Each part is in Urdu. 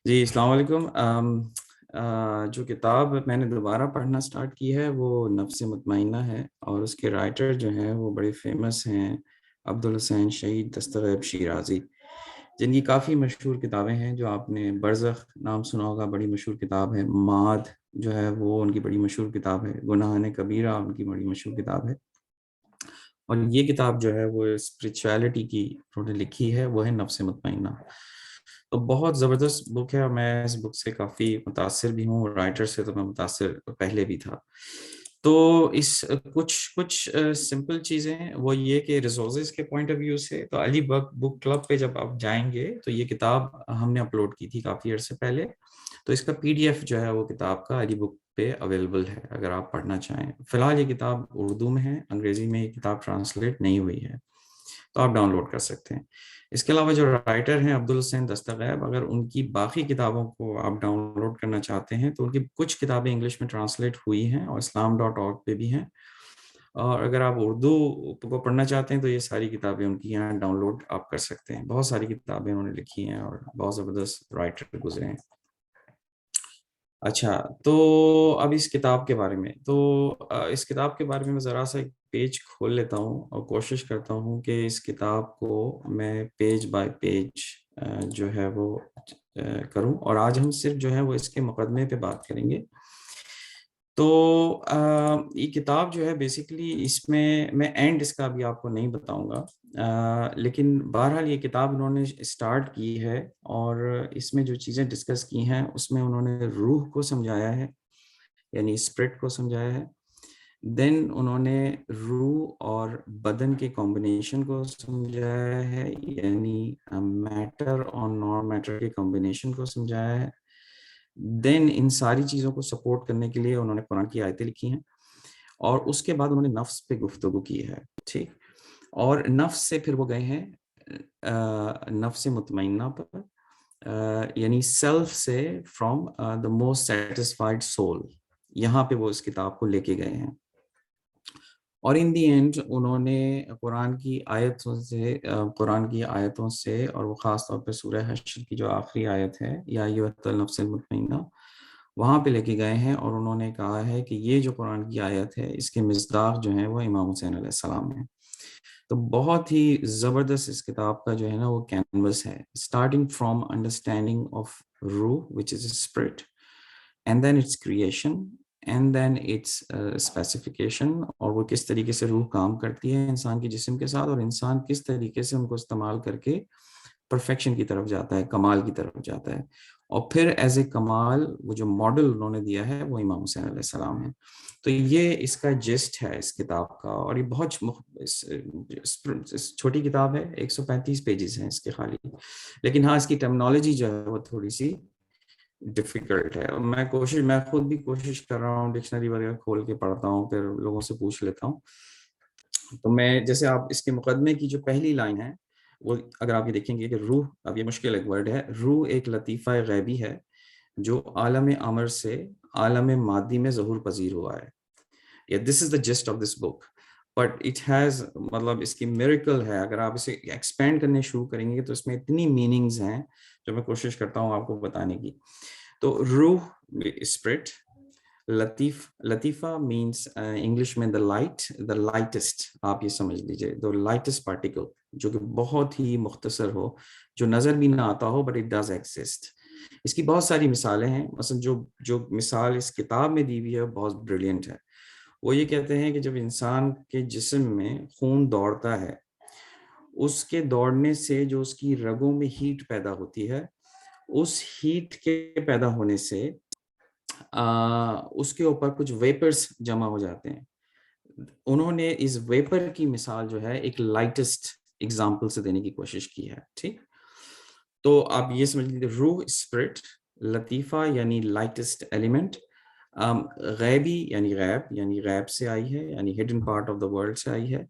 جی السلام علیکم۔ جو کتاب میں نے دوبارہ پڑھنا سٹارٹ کی ہے وہ نفس مطمئنہ ہے، اور اس کے رائٹر جو ہیں وہ بڑے فیمس ہیں، عبدالحسین شہید دستغیب شیرازی، جن کی کافی مشہور کتابیں ہیں۔ جو آپ نے برزخ نام سنا ہوگا، بڑی مشہور کتاب ہے۔ معاد جو ہے وہ ان کی بڑی مشہور کتاب ہے۔ گناہ کبیرہ ان کی بڑی مشہور کتاب ہے۔ اور یہ کتاب جو ہے وہ اسپرچویلٹی کی انہوں نے لکھی ہے، وہ ہے نفس مطمئنہ۔ تو بہت زبردست بک ہے، اور میں اس بک سے کافی متاثر بھی ہوں، رائٹر سے تو میں متاثر پہلے بھی تھا۔ تو اس کچھ سمپل چیزیں وہ یہ کہ ریسورسز کے پوائنٹ آف ویو سے، تو علی بک کلب پہ جب آپ جائیں گے تو یہ کتاب ہم نے اپلوڈ کی تھی کافی عرصے پہلے، تو اس کا PDF جو ہے وہ کتاب کا علی بک پہ اویلیبل ہے اگر آپ پڑھنا چاہیں۔ فی الحال یہ کتاب اردو میں ہے، انگریزی میں یہ کتاب ٹرانسلیٹ نہیں ہوئی ہے، تو آپ ڈاؤن لوڈ کر سکتے ہیں۔ اس کے علاوہ جو رائٹر ہیں عبدالحسین دستغیب، اگر ان کی باقی کتابوں کو آپ ڈاؤن لوڈ کرنا چاہتے ہیں تو ان کی کچھ کتابیں انگلش میں ٹرانسلیٹ ہوئی ہیں اور islam.org پہ بھی ہیں، اور اگر آپ اردو کو پڑھنا چاہتے ہیں تو یہ ساری کتابیں ان کی یہاں ڈاؤن لوڈ آپ کر سکتے ہیں۔ بہت ساری کتابیں انہوں نے لکھی ہیں اور بہت زبردست رائٹر گزرے ہیں۔ اچھا، تو اب اس کتاب کے بارے میں، تو اس کتاب کے بارے میں ذرا سا ایک پیج کھول لیتا ہوں اور کوشش کرتا ہوں کہ اس کتاب کو میں پیج بائی پیج جو ہے وہ کروں، اور آج ہم صرف جو ہے وہ اس کے مقدمے پہ بات کریں گے۔ تو یہ کتاب جو ہے بیسیکلی اس میں اینڈ اس کا ابھی آپ کو نہیں بتاؤں گا، لیکن بہرحال یہ کتاب انہوں نے اسٹارٹ کی ہے، اور اس میں جو چیزیں ڈسکس کی ہیں اس میں انہوں نے روح کو سمجھایا ہے، یعنی اسپرٹ کو سمجھایا ہے۔ دین انہوں نے روح اور بدن کے کمبینیشن کو سمجھایا ہے، یعنی میٹر اور نان میٹر کے کمبینیشن کو سمجھایا ہے۔ دین ان ساری چیزوں کو سپورٹ کرنے کے لیے انہوں نے قرآن کی آیتیں لکھی ہیں، اور اس کے بعد انہوں نے نفس پہ گفتگو کی ہے، ٹھیک۔ اور نفس سے پھر وہ گئے ہیں نفس مطمئنہ پر، یعنی سیلف سے from the most satisfied civil, یہاں پہ وہ اس کتاب کو لے کے گئے ہیں۔ اور ان دی اینڈ انہوں نے قرآن کی آیتوں سے اور وہ خاص طور پہ سورہ حشر کی جو آخری آیت ہے، یا ایھا النفس المطمئنہ، وہاں پہ لے کے گئے ہیں، اور انہوں نے کہا ہے کہ یہ جو قرآن کی آیت ہے اس کے مصداق جو ہیں وہ امام حسین علیہ السلام ہیں۔ تو بہت ہی زبردست اس کتاب کا جو ہے نا وہ کینوس ہے، اسٹارٹنگ فرام انڈرسٹینڈنگ آف روح which is spirit, and then its creation, and then its specification, اور وہ کس طریقے سے روح کام کرتی ہے انسان کے جسم کے ساتھ، اور انسان کس طریقے سے ان کو استعمال کر کے پرفیکشن کی طرف جاتا ہے، کمال کی طرف جاتا ہے۔ اور پھر ایز اے کمال وہ جو ماڈل انہوں نے دیا ہے وہ امام حسین علیہ السلام ہے۔ تو یہ اس کا جسٹ ہے اس کتاب کا، اور یہ بہت چھوٹی کتاب ہے، 135 پیجز ہیں اس کے خالی، لیکن ہاں اس کی ٹرمنالوجی جو ہے وہ تھوڑی سی ڈیفیکلٹ ہے، اور میں خود بھی کوشش کر رہا ہوں، ڈکشنری وغیرہ کھول کے پڑھتا ہوں، پھر لوگوں سے پوچھ لیتا ہوں۔ تو میں جیسے آپ اس کے مقدمے کی جو پہلی لائن ہے وہ اگر آپ یہ دیکھیں گے کہ روح، اب یہ مشکل ایک ورڈ ہے، روح ایک لطیفہ غیبی ہے جو عالم امر سے عالم مادی میں ظہور پذیر ہوا ہے۔ This is the gist of this book, but it has, مطلب اس کی میریکل ہے، اگر آپ اسے ایکسپینڈ کرنے شروع کریں گے تو اس میں اتنی میننگز ہیں جو میں کوشش کرتا ہوں آپ کو بتانے کی۔ تو روح اسپرٹ، لطیفہ مینس انگلش میں دا لائٹسٹ، آپ یہ سمجھ لیجئے دا لائٹسٹ پارٹیکل، جو کہ بہت ہی مختصر ہو، جو نظر بھی نہ آتا ہو، بٹ اٹ ڈز ایگزسٹ۔ اس کی بہت ساری مثالیں ہیں، مثلا جو مثال اس کتاب میں دی ہوئی ہے بہت بریلینٹ ہے۔ وہ یہ کہتے ہیں کہ جب انسان کے جسم میں خون دوڑتا ہے، اس کے دوڑنے سے جو اس کی رگوں میں ہیٹ پیدا ہوتی ہے، اس ہیٹ کے پیدا ہونے سے اس کے اوپر کچھ ویپرز جمع ہو جاتے ہیں۔ انہوں نے اس ویپر کی مثال جو ہے ایک لائٹسٹ ایگزامپل سے دینے کی کوشش کی ہے، ٹھیک۔ تو آپ یہ سمجھ لیجیے روح اسپرٹ، لطیفہ یعنی لائٹسٹ ایلیمنٹ، غیبی یعنی غیب سے آئی ہے، یعنی hidden part of the world سے آئی ہے،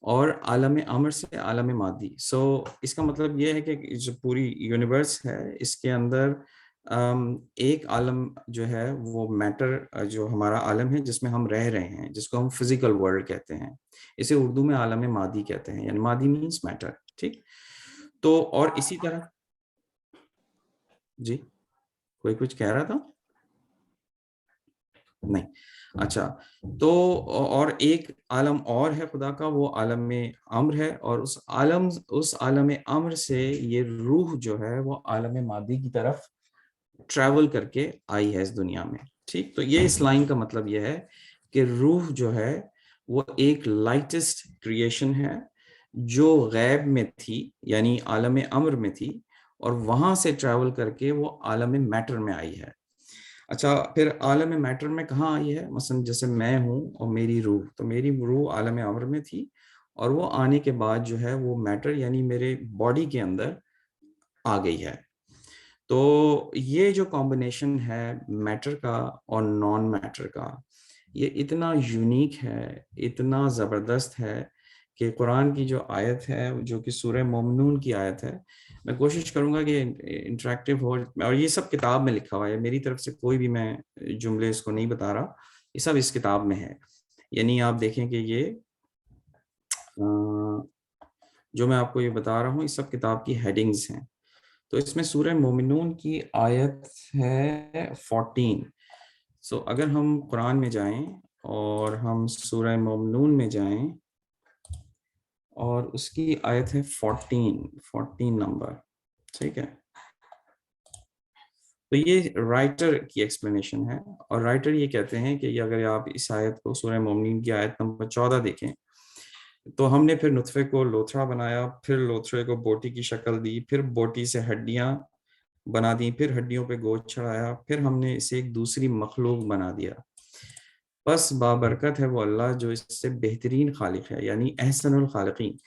اور عالم امر سے عالم مادی۔ سو اس کا مطلب یہ ہے کہ جو پوری یونیورس ہے اس کے اندر ایک عالم جو ہے وہ میٹر، جو ہمارا عالم ہے جس میں ہم رہ رہے ہیں، جس کو ہم فزیکل ورلڈ کہتے ہیں، اسے اردو میں عالم مادی کہتے ہیں، یعنی مادی مینس میٹر، ٹھیک۔ تو اور اسی طرح جی کوئی کچھ کہہ رہا تھا؟ نہیں. اچھا، تو اور ایک عالم اور ہے خدا کا، وہ عالم امر ہے، اور اس عالم امر سے یہ روح جو ہے وہ عالم مادی کی طرف ٹریول کر کے آئی ہے اس دنیا میں. ٹھیک، تو یہ اس لائن کا مطلب یہ ہے کہ روح جو ہے وہ ایک لائٹسٹ کریشن ہے جو غیب میں تھی، یعنی عالم امر میں تھی، اور وہاں سے ٹریول کر کے وہ عالم میٹر میں آئی ہے. اچھا، پھر عالم میٹر میں کہاں آئی ہے؟ مثلا جیسے میں ہوں اور میری روح، تو میری روح عالم امر میں تھی، اور وہ آنے کے بعد جو ہے وہ میٹر یعنی میرے باڈی کے اندر آ گئی ہے. تو یہ جو کمبینیشن ہے میٹر کا اور نان میٹر کا، یہ اتنا یونیک ہے، اتنا زبردست ہے کہ قرآن کی جو آیت ہے جو کہ سورہ مومنون کی آیت ہے، میں کوشش کروں گا کہ انٹریکٹیو ہو، اور یہ سب کتاب میں لکھا ہوا ہے، میری طرف سے کوئی بھی میں جملے اس کو نہیں بتا رہا، یہ سب اس کتاب میں ہے. یعنی آپ دیکھیں کہ یہ جو میں آپ کو یہ بتا رہا ہوں یہ سب کتاب کی ہیڈنگز ہیں. تو اس میں سورہ مومنون کی آیت ہے 14. سو اگر ہم قرآن میں جائیں اور ہم سورہ مومنون میں جائیں اور اس کی آیت ہے 14 نمبر. ٹھیک ہے، تو یہ رائٹر کی ایکسپلینیشن ہے، اور رائٹر یہ کہتے ہیں کہ اگر آپ اس آیت کو سورہ مومنین کی آیت نمبر 14 دیکھیں، تو ہم نے پھر نطفے کو لوتھڑا بنایا، پھر لوتھڑے کو بوٹی کی شکل دی، پھر بوٹی سے ہڈیاں بنا دی، پھر ہڈیوں پہ گوشت چڑھایا، پھر ہم نے اسے ایک دوسری مخلوق بنا دیا. بس بابرکت ہے وہ اللہ جو اس سے بہترین خالق ہے، یعنی احسن الخالقین.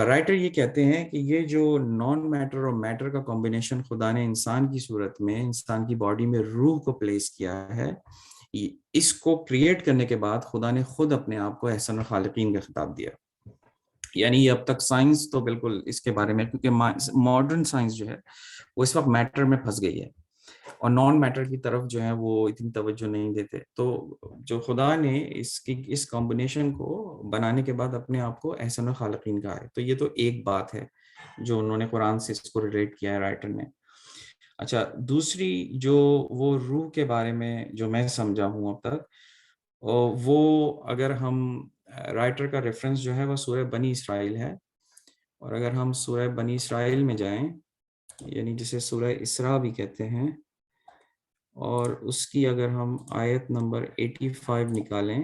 رائٹر یہ کہتے ہیں کہ یہ جو نان میٹر اور میٹر کا کمبینیشن خدا نے انسان کی صورت میں انسان کی باڈی میں روح کو پلیس کیا ہے، اس کو کریٹ کرنے کے بعد خدا نے خود اپنے آپ کو احسن الخالقین کا خطاب دیا. یعنی اب تک سائنس تو بالکل اس کے بارے میں، کیونکہ ماڈرن سائنس جو ہے وہ اس وقت میٹر میں پھنس گئی ہے اور نان میٹر کی طرف جو ہے وہ اتنی توجہ نہیں دیتے. تو جو خدا نے اس کمبینیشن کو بنانے کے بعد اپنے آپ کو احسن الخالقین کہا ہے. تو یہ تو ایک بات ہے جو انہوں نے قرآن سے اس کو ریلیٹ کیا ہے رائٹر نے. اچھا، دوسری جو وہ روح کے بارے میں جو میں سمجھا ہوں اب تک، وہ اگر ہم رائٹر کا ریفرنس جو ہے وہ سورہ بنی اسرائیل ہے، اور اگر ہم سورہ بنی اسرائیل میں جائیں، یعنی جسے سورہ اسراء بھی کہتے ہیں، اور اس کی اگر ہم آیت نمبر 85 نکالیں،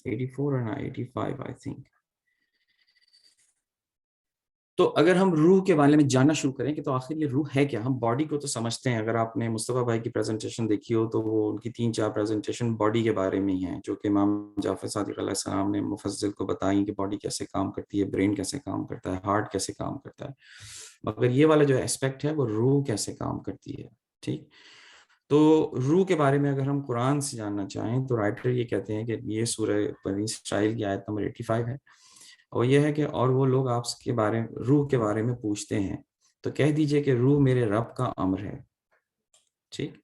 84 اور 85 آئی تھنک، تو اگر ہم روح کے بارے میں جاننا شروع کریں کہ تو آخر یہ روح ہے کیا. ہم باڈی کو تو سمجھتے ہیں، اگر آپ نے مصطفیٰ بھائی کی پریزنٹیشن دیکھی ہو تو وہ ان کی 3-4 پریزنٹیشن باڈی کے بارے میں ہی ہیں، جو کہ امام جعفر صادق علیہ السلام نے مفصل کو بتائیں کہ باڈی کیسے کام کرتی ہے، برین کیسے کام کرتا ہے، ہارٹ کیسے کام کرتا ہے. مگر یہ والا جو اسپیکٹ ہے وہ روح کیسے کام کرتی ہے. ٹھیک، تو روح کے بارے میں اگر ہم قرآن سے جاننا چاہیں تو رائٹر یہ کہتے ہیں کہ یہ سورہ بنی اسرائیل کی آیت نمبر 85 ہے، اور یہ ہے کہ اور وہ لوگ آپ کے بارے روح کے بارے میں پوچھتے ہیں تو کہہ دیجئے کہ روح میرے رب کا امر ہے. ٹھیک،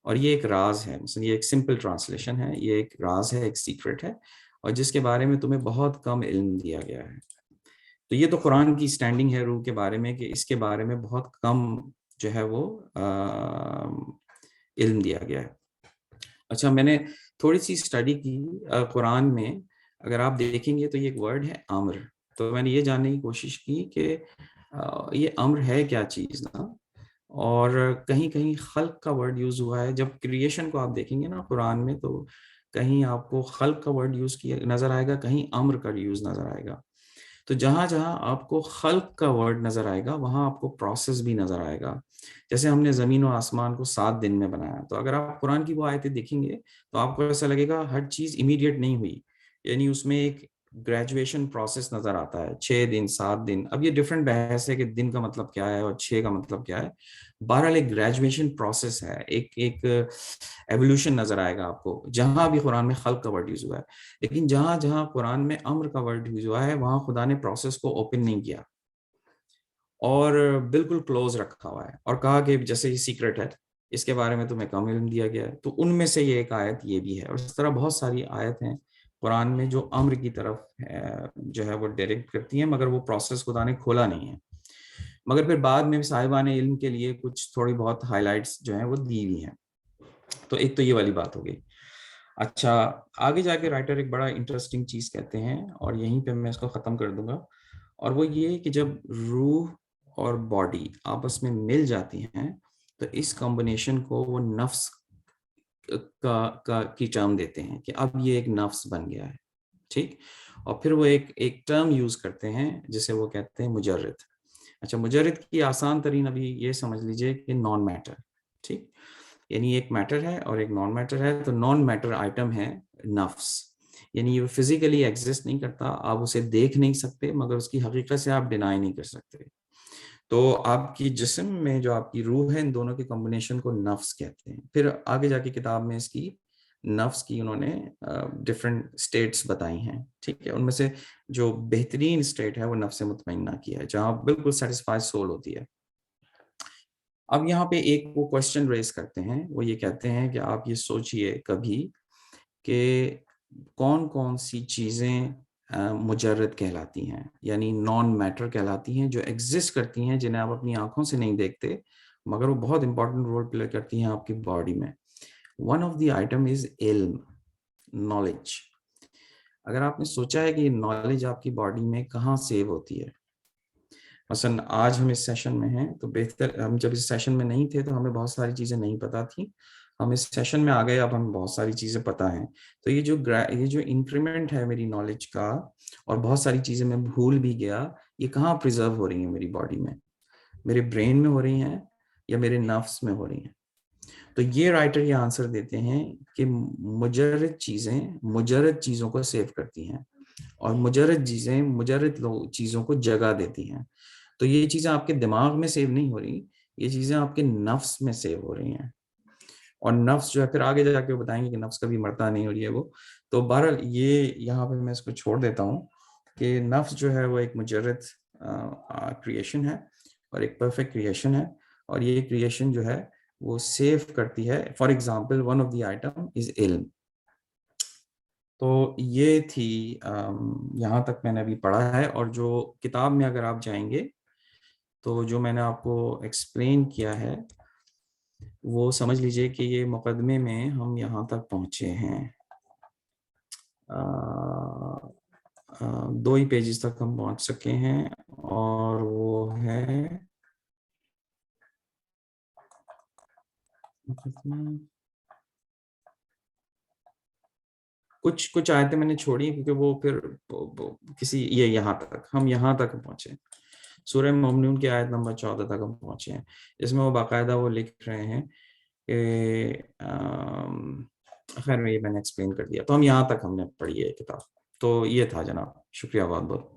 اور یہ ایک راز ہے، مثلا یہ ایک سمپل ٹرانسلیشن ہے، یہ ایک راز ہے، ایک سیکرٹ ہے، اور جس کے بارے میں تمہیں بہت کم علم دیا گیا ہے. تو یہ تو قرآن کی سٹینڈنگ ہے روح کے بارے میں کہ اس کے بارے میں بہت کم جو ہے وہ علم دیا گیا ہے. اچھا، میں نے تھوڑی سی اسٹڈی کی قرآن میں، اگر آپ دیکھیں گے تو یہ ایک ورڈ ہے امر. تو میں نے یہ جاننے کی کوشش کی کہ یہ امر ہے کیا چیز نا، اور کہیں کہیں خلق کا ورڈ یوز ہوا ہے. جب کریشن کو آپ دیکھیں گے نا قرآن میں تو کہیں آپ کو خلق کا ورڈ یوز کیا نظر آئے گا، کہیں امر کا یوز نظر آئے گا. تو جہاں جہاں آپ کو خلق کا ورڈ نظر آئے گا وہاں آپ کو پروسیس بھی نظر آئے گا. جیسے ہم نے زمین و آسمان کو 7 دن میں بنایا، تو اگر آپ قرآن کی وہ آیتیں دیکھیں گے تو آپ کو ایسا لگے گا ہر چیز امیڈیٹ نہیں ہوئی، یعنی اس میں ایک گریجویشن پروسیس نظر آتا ہے، 6 دن 7 دن. اب یہ ڈفرینٹ بحث ہے کہ دن کا مطلب کیا ہے اور 6 کا مطلب کیا ہے. بہرحال ایک گریجویشن پروسیس ہے، ایک ایولیوشن نظر آئے گا آپ کو جہاں بھی قرآن میں خلق کا ورڈ یوز ہوا ہے. لیکن جہاں جہاں قرآن میں امر کا ورڈ یوز ہوا ہے وہاں خدا نے پروسیس کو اوپن نہیں کیا اور بالکل کلوز رکھا ہوا ہے، اور کہا کہ جیسے یہ سیکرٹ ہے، اس کے بارے میں تمہیں کم علم دیا گیا ہے. تو ان میں سے یہ ایک آیت یہ بھی ہے، اور اس طرح بہت ساری آیت ہیں قرآن میں جو امر کی طرف جو ہے وہ ڈائریکٹ کرتی ہیں، مگر وہ پروسیس خدا نے کھولا نہیں ہے، مگر پھر بعد میں صاحبان علم کے لیے کچھ تھوڑی بہت ہائی لائٹس جو ہیں وہ دی ہوئی ہیں. تو ایک تو یہ والی بات ہو گئی. اچھا، آگے جا کے رائٹر ایک بڑا انٹرسٹنگ چیز کہتے ہیں، اور یہیں پہ میں اس کو ختم کر دوں گا، اور وہ یہ کہ جب روح اور باڈی آپس میں مل جاتی ہیں تو اس کمبینیشن کو وہ نفس کی ٹرم دیتے ہیں کہ اب یہ ایک نفس بن گیا ہے. ٹھیک. اور پھر وہ ایک ٹرم یوز کرتے ہیں جسے وہ کہتے ہیں مجرد. اچھا، مجرد کی آسان ترین ابھی یہ سمجھ لیجئے کہ نان میٹر. ٹھیک. یعنی ایک میٹر ہے اور ایک نان میٹر ہے، تو نان میٹر آئٹم ہے نفس. یعنی یہ فزیکلی ایگزسٹ نہیں کرتا، آپ اسے دیکھ نہیں سکتے، مگر اس کی حقیقت سے آپ ڈینائی نہیں کر سکتے. تو آپ کی جسم میں جو آپ کی روح ہے، ان دونوں کے کمبینیشن کو نفس کہتے ہیں. پھر آگے جا کے کتاب میں اس کی نفس کی انہوں نے ڈفرینٹ سٹیٹس بتائی ہیں. ٹھیک ہے. ان میں سے جو بہترین سٹیٹ ہے وہ نفس مطمئنہ کی ہے، جہاں بالکل سیٹسفائی سول ہوتی ہے. اب یہاں پہ ایک وہ کوشچن ریز کرتے ہیں، وہ یہ کہتے ہیں کہ آپ یہ سوچئے کبھی کہ کون کون سی چیزیں مجرد کہلاتی ہیں، یعنی نان میٹر کہلاتی ہیں، جو ایگزسٹ کرتی ہیں، جنہیں آپ اپنی آنکھوں سے نہیں دیکھتے، مگر وہ بہت امپورٹنٹ رول پلے کرتی ہیں آپ کی باڈی میں. One of the item is علم، نالج. اگر آپ نے سوچا ہے کہ یہ نالج آپ کی باڈی میں کہاں سیو ہوتی ہے، مثلا آج ہم اس سیشن میں ہیں تو بہتر، ہم جب اس سیشن میں نہیں تھے تو ہمیں بہت ساری چیزیں نہیں پتا تھیں، ہم اس سیشن میں آ گئے، اب ہمیں بہت ساری چیزیں پتا ہیں. تو یہ جو انکریمنٹ ہے میری نالج کا، اور بہت ساری چیزیں میں بھول بھی گیا، یہ کہاں پریزرو ہو رہی ہیں میری باڈی میں؟ میرے برین میں ہو رہی ہیں یا میرے نفس میں ہو رہی ہیں؟ تو یہ رائٹر یہ آنسر دیتے ہیں کہ مجرد چیزوں کو سیو کرتی ہیں، اور مجرد چیزوں کو جگہ دیتی ہیں. تو یہ چیزیں آپ کے دماغ میں سیو نہیں ہو رہی، یہ چیزیں آپ کے نفس میں سیو ہو رہی ہیں. اور نفس جو ہے پھر آگے جا کے وہ بتائیں گے کہ نفس کبھی مرتا نہیں، اور یہ وہ. تو بہرحال یہ یہاں پہ میں اس کو چھوڑ دیتا ہوں کہ نفس جو ہے وہ ایک مجرد کریشن ہے اور ایک پرفیکٹ کریشن ہے، اور یہ کریشن جو ہے وہ سیو کرتی ہے. For example one of the item is علم. تو یہ تھی یہاں تک میں نے ابھی پڑھا ہے، اور جو کتاب میں اگر آپ جائیں گے تو جو میں نے آپ کو ایکسپلین کیا ہے وہ سمجھ لیجئے کہ یہ مقدمے میں ہم یہاں تک پہنچے ہیں، 2 ہی پیجز تک ہم پہنچ سکے ہیں، اور وہ ہے کچھ آیتیں میں نے چھوڑی کیونکہ وہ پھر کسی یہاں تک ہم پہنچے. سورہ مومنون کی آیت نمبر 14 تک ہم پہنچے ہیں، اس میں وہ باقاعدہ وہ لکھ رہے ہیں کہ خیر یہ میں نے ایکسپلین کر دیا. تو ہم یہاں تک ہم نے پڑھی ہے کتاب. تو یہ تھا جناب، شکریہ بہت بہت.